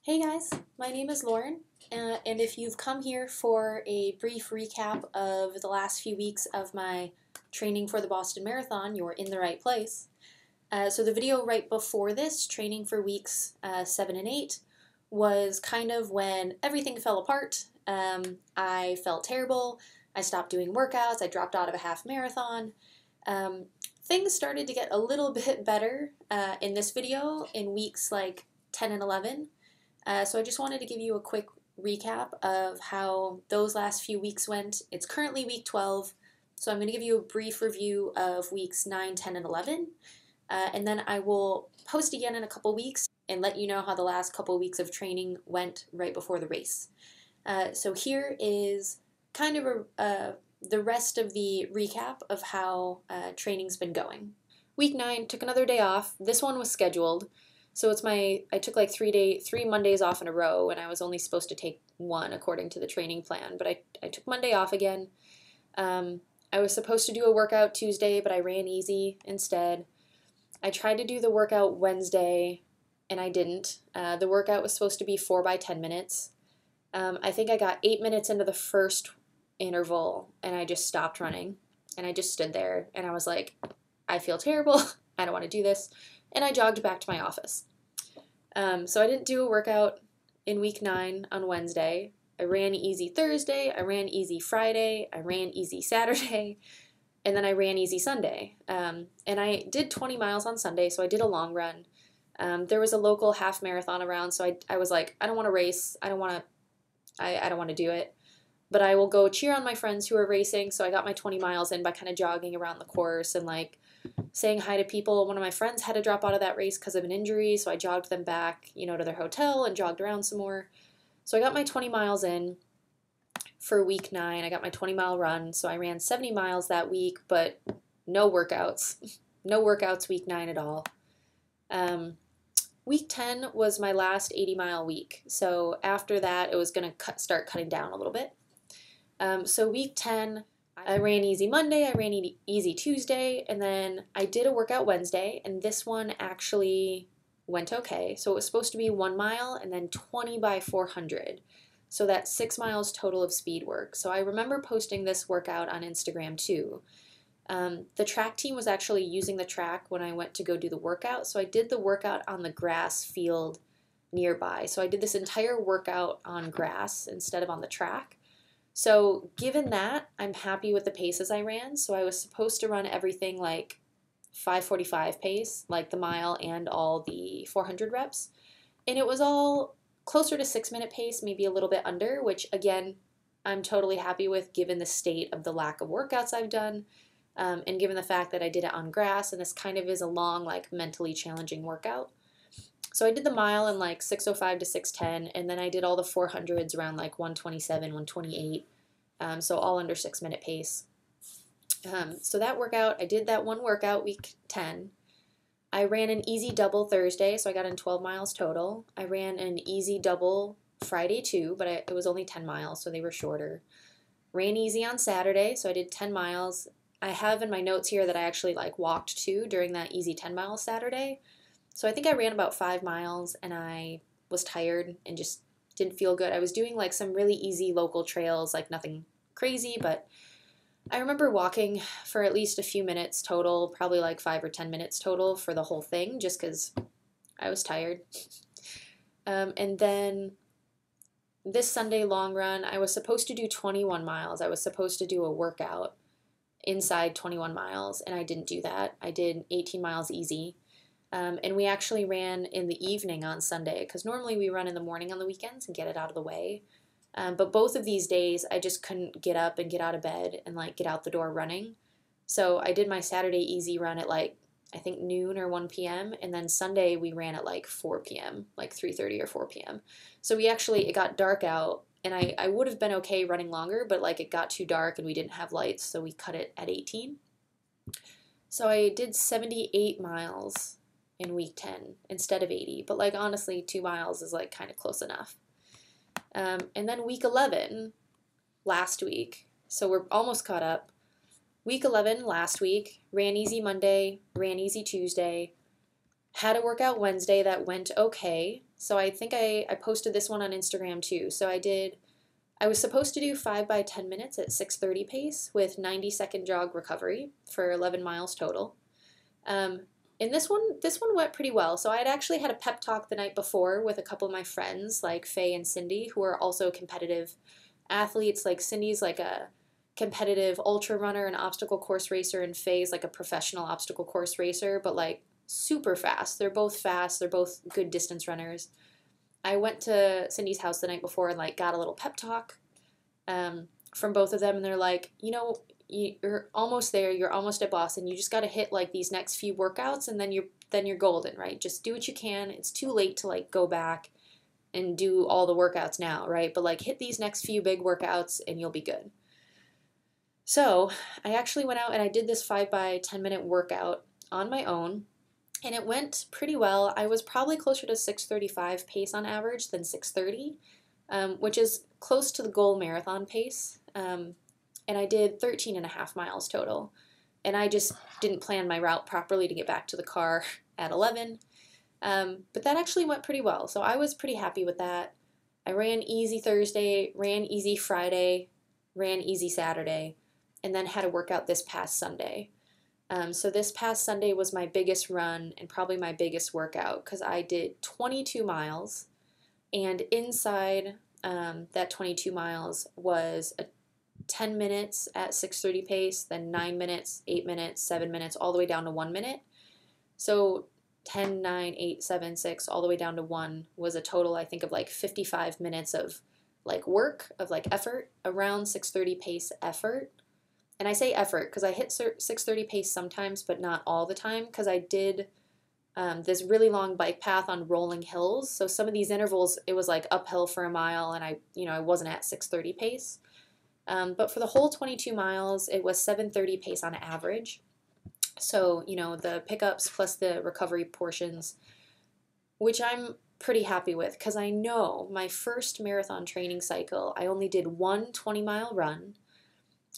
Hey guys, my name is Lauren, and if you've come here for a brief recap of the last few weeks of my training for the Boston Marathon, you're in the right place. So the video right before this, training for weeks 7 and 8, was kind of when everything fell apart. I felt terrible, I stopped doing workouts, I dropped out of a half marathon. Things started to get a little bit better in this video in weeks like 10 and 11. So I just wanted to give you a quick recap of how those last few weeks went. It's currently week 12, so I'm going to give you a brief review of weeks 9, 10, and 11, and then I will post again in a couple weeks and let you know how the last couple weeks of training went right before the race. So here is kind of the rest of the recap of how training's been going. Week 9 took another day off. This one was scheduled. So I took like 3 Mondays off in a row, and I was only supposed to take one according to the training plan, but I took Monday off again. I was supposed to do a workout Tuesday, but I ran easy instead. I tried to do the workout Wednesday, and I didn't. The workout was supposed to be 4 by 10 minutes. I think I got 8 minutes into the first interval, and I just stopped running, and I just stood there, and I was like, I feel terrible, I don't want to do this. And I jogged back to my office. So I didn't do a workout in week 9 on Wednesday. I ran easy Thursday, I ran easy Friday, I ran easy Saturday, and then I ran easy Sunday. And I did 20 miles on Sunday, so I did a long run. There was a local half marathon around, so I was like, I don't want to race, I don't want to do it. But I will go cheer on my friends who are racing, so I got my 20 miles in by kind of jogging around the course and like saying hi to people. One of my friends had to drop out of that race because of an injury, so I jogged them back, to their hotel and jogged around some more. So I got my 20 miles in for week 9. I got my 20-mile run, so I ran 70 miles that week, but no workouts. No workouts week 9 at all. Week 10 was my last 80-mile week, so after that it was going to start cutting down a little bit. So week 10, I ran easy Monday, I ran easy Tuesday, and then I did a workout Wednesday, and this one actually went okay. So it was supposed to be 1 mile and then 20 by 400. So that's 6 miles total of speed work. So I remember posting this workout on Instagram too. The track team was actually using the track when I went to go do the workout, so I did the workout on the grass field nearby. So I did this entire workout on grass instead of on the track. So given that, I'm happy with the paces I ran. So I was supposed to run everything like 5:45 pace, like the mile and all the 400 reps. And it was all closer to 6-minute pace, maybe a little bit under, which again, I'm totally happy with given the state of the lack of workouts I've done, and given the fact that I did it on grass, and this kind of is a long, like mentally challenging workout. So I did the mile in like 6:05 to 6:10, and then I did all the 400s around like 127, 128, so all under 6-minute pace. So that workout, I did that one workout week 10. I ran an easy double Thursday, so I got in 12 miles total. I ran an easy double Friday too, but it was only 10 miles, so they were shorter. Ran easy on Saturday, so I did 10 miles. I have in my notes here that I actually like walked too during that easy 10 mile Saturday. So I think I ran about 5 miles and I was tired and just didn't feel good. I was doing like some really easy local trails, like nothing crazy, but I remember walking for at least a few minutes total, probably like 5 or 10 minutes total for the whole thing, just because I was tired. And then this Sunday long run, I was supposed to do 21 miles. I was supposed to do a workout inside 21 miles, and I didn't do that. I did 18 miles easy. And we actually ran in the evening on Sunday, because normally we run in the morning on the weekends and get it out of the way. But both of these days, I just couldn't get up and get out of bed and like get out the door running. So I did my Saturday easy run at like, I think noon or 1 p.m. And then Sunday we ran at like 4 p.m., like 3:30 or 4 p.m. So it got dark out, and I would have been okay running longer, but like it got too dark and we didn't have lights, so we cut it at 18. So I did 78 miles in week 10 instead of 80, but like honestly 2 miles is like kind of close enough. And then week 11 last week, so we're almost caught up. Week 11 last week, ran easy Monday, ran easy Tuesday, had a workout Wednesday that went okay, So I think I posted this one on Instagram too. So I was supposed to do 5 by 10 minutes at 6:30 pace with 90-second jog recovery for 11 miles total. And this one went pretty well. So I had actually had a pep talk the night before with a couple of my friends, like Faye and Cindy, who are also competitive athletes. Like Cindy's like a competitive ultra runner and obstacle course racer, and Faye's like a professional obstacle course racer, but like super fast. They're both fast. They're both good distance runners. I went to Cindy's house the night before and like got a little pep talk from both of them, and they're like, you know, you're almost there. You're almost at Boston. You just got to hit like these next few workouts, and then you're golden, right? Just do what you can. It's too late to like go back and do all the workouts now, right? But like hit these next few big workouts, and you'll be good. So I actually went out and I did this 5 by 10 minute workout on my own, and it went pretty well. I was probably closer to 6:35 pace on average than 6:30, which is close to the goal marathon pace. And I did 13 and a half miles total. And I just didn't plan my route properly to get back to the car at 11. But that actually went pretty well. So I was pretty happy with that. I ran easy Thursday, ran easy Friday, ran easy Saturday, and then had a workout this past Sunday. So this past Sunday was my biggest run and probably my biggest workout because I did 22 miles. And inside that 22 miles was a 10 minutes at 6:30 pace, then 9 minutes, 8 minutes, 7 minutes, all the way down to 1 minute. So 10, 9, 8, 7, 6, all the way down to 1 was a total, I think, of like 55 minutes of like work, of like effort, around 6:30 pace effort. And I say effort because I hit 6:30 pace sometimes, but not all the time, because I did this really long bike path on rolling hills. So some of these intervals, it was like uphill for a mile, and I wasn't at 6:30 pace. But for the whole 22 miles, it was 7:30 pace on average. So, the pickups plus the recovery portions, which I'm pretty happy with because I know my first marathon training cycle, I only did one 20-mile run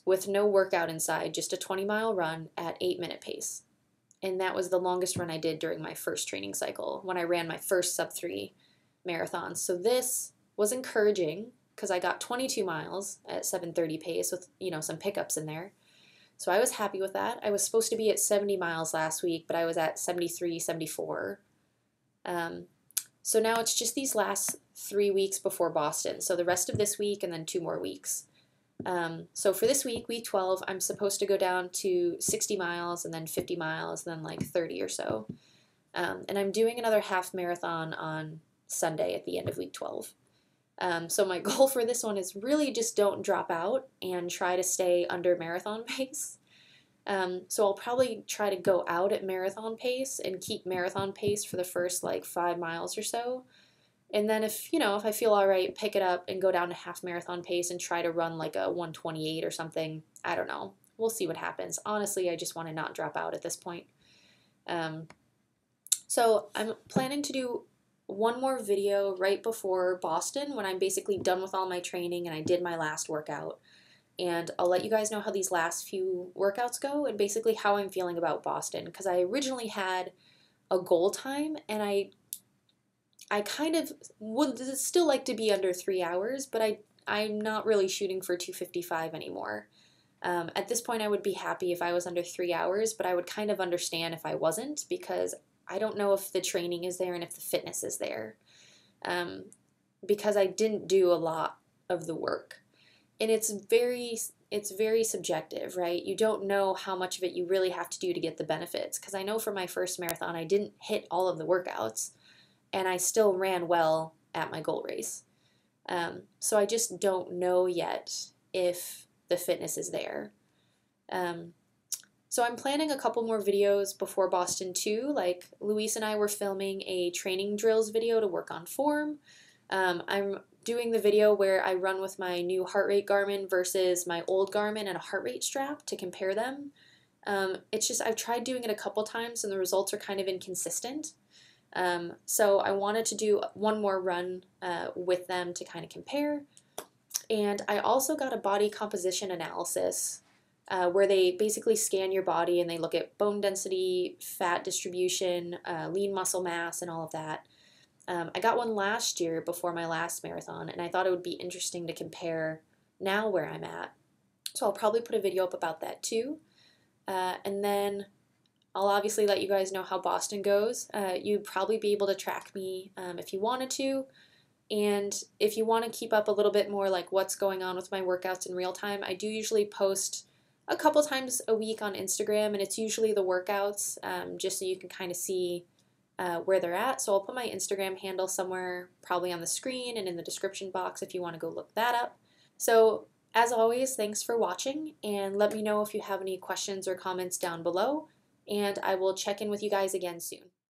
with no workout inside, just a 20-mile run at 8-minute pace. And that was the longest run I did during my first training cycle when I ran my first sub-3 marathon. So this was encouraging because I got 22 miles at 7:30 pace with, some pickups in there. So I was happy with that. I was supposed to be at 70 miles last week, but I was at 73, 74. So now it's just these last 3 weeks before Boston. So the rest of this week and then 2 more weeks. So for this week, week 12, I'm supposed to go down to 60 miles and then 50 miles and then like 30 or so. And I'm doing another half marathon on Sunday at the end of week 12. So my goal for this one is really just don't drop out and try to stay under marathon pace. So I'll probably try to go out at marathon pace and keep marathon pace for the first like 5 miles or so. And then if I feel all right, pick it up and go down to half marathon pace and try to run like a 1:28 or something. I don't know. We'll see what happens. Honestly, I just want to not drop out at this point. So I'm planning to do one more video right before Boston when I'm basically done with all my training and I did my last workout. And I'll let you guys know how these last few workouts go and basically how I'm feeling about Boston, because I originally had a goal time and I kind of would still like to be under 3 hours, but I'm not really shooting for 2:55 anymore. At this point, I would be happy if I was under 3 hours, but I would kind of understand if I wasn't, because I don't know if the training is there and if the fitness is there, because I didn't do a lot of the work. And it's very subjective, right? You don't know how much of it you really have to do to get the benefits, because I know for my first marathon, I didn't hit all of the workouts, and I still ran well at my goal race. So I just don't know yet if the fitness is there. So I'm planning a couple more videos before Boston too. Like Luis and I were filming a training drills video to work on form. I'm doing the video where I run with my new heart rate Garmin versus my old Garmin and a heart rate strap to compare them. It's just I've tried doing it a couple times and the results are kind of inconsistent. So I wanted to do one more run with them to kind of compare. And I also got a body composition analysis where they basically scan your body and they look at bone density, fat distribution, lean muscle mass, and all of that. I got one last year before my last marathon, and I thought it would be interesting to compare now where I'm at. So I'll probably put a video up about that too. And then I'll obviously let you guys know how Boston goes. You'd probably be able to track me if you wanted to. And if you want to keep up a little bit more like what's going on with my workouts in real time, I do usually post a couple times a week on Instagram, and it's usually the workouts, just so you can kind of see where they're at. So I'll put my Instagram handle somewhere, probably on the screen and in the description box if you want to go look that up. So as always, thanks for watching, and let me know if you have any questions or comments down below, and I will check in with you guys again soon.